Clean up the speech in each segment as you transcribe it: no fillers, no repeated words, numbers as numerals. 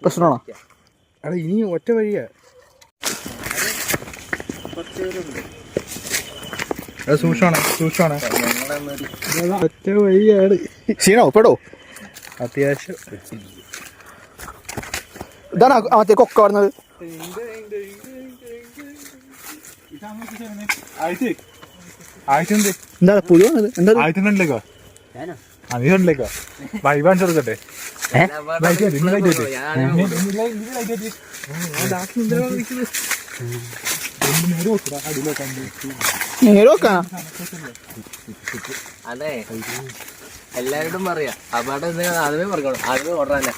പ്രശ്നമാണോ? അത് ഇനി ഒറ്റ വഴിയാ. സൂക്ഷിച്ചാണ് ഒറ്റ വഴിയാണ്. ക്ഷീണോ പെടോ? അത്യാവശ്യം. ഇതാണ് മറ്റേ കൊക്ക പറഞ്ഞത്. എന്താ പുഴുവാണത്? എന്താ ആയിരത്തിലേക്കോ അതിലേക്കോ വൈബാൻ ചെറുക്കട്ടെ. അതെ എല്ലാരോടും പറയാ അപകടം ആദ്യമേ പറഞ്ഞോളൂ. ആദ്യമേ ഓടാനാ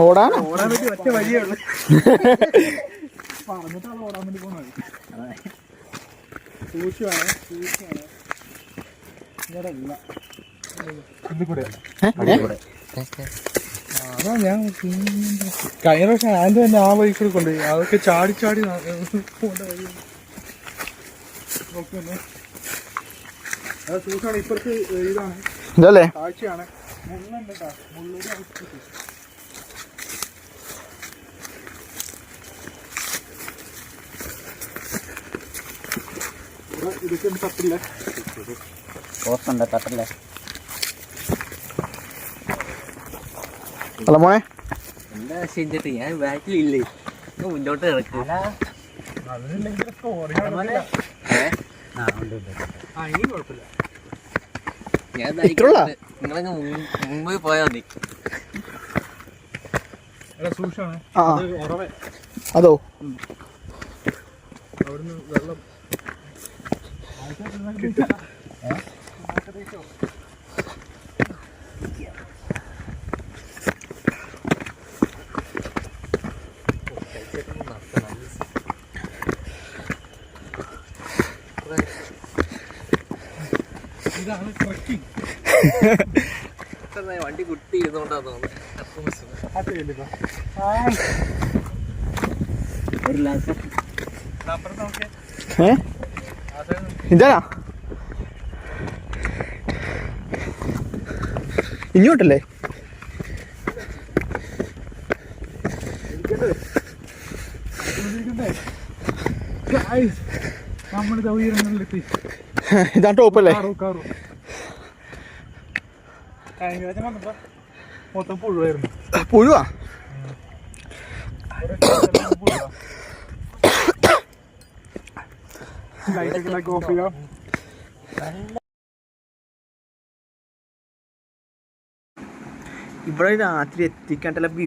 ഓടാൻ പറ്റിയ ഒറ്റ വഴിയേ ഉള്ളു. പറഞ്ഞിട്ടാണ് ഓടാൻ വേണ്ടി പോണത്. സൂക്ഷിച്ചാണ് അതാ ഞാൻ കഴിഞ്ഞ പ്രാവശ്യം ആൻ്റെ തന്നെ ആ വഴിക്കൂടെ കൊണ്ടുപോയി. അതൊക്കെ ചാടി പോകേണ്ട വഴി. അത് സൂക്ഷിച്ചാണ്. ഇപ്പുറത്ത് ഇതാണ് ഇതല്ലേ കാഴ്ചയാണ്. മുള്ളുണ്ട് കേട്ടോ. മുള്ളൂര് ഇതൊക്കെ തട്ടില്ല. തട്ടല്ലേ അല്ല മോനെ എന്താ ശരിച്ചിട്ട് ഞാൻ ബാക്കിലില്ലേ മുന്നോട്ട് കിടക്കും. ഞാൻ നിങ്ങളങ്ങ് മുമ്പ് പോയാ മതി. അതോ അവിടുന്ന് വെള്ളം ഇതാണ് ട്രക്കിംഗ്. വണ്ടി കുട്ടി ഇരുന്നോണ്ടാ തോന്നുന്നു. ഇതാ ഇങ്ങോട്ടല്ലേ? നമ്മുടെ ഉയരങ്ങളിലെത്തി. ഇതാണ് ടോപ്പല്ലേ? മൊത്തം പുഴുവായിരുന്നു. പുഴുവാ? ലൈറ്റൊക്കെ ഓഫ് ചെയ്യാം. ഇവിടെ രാത്രി എത്തിക്കാണ്ടല്ല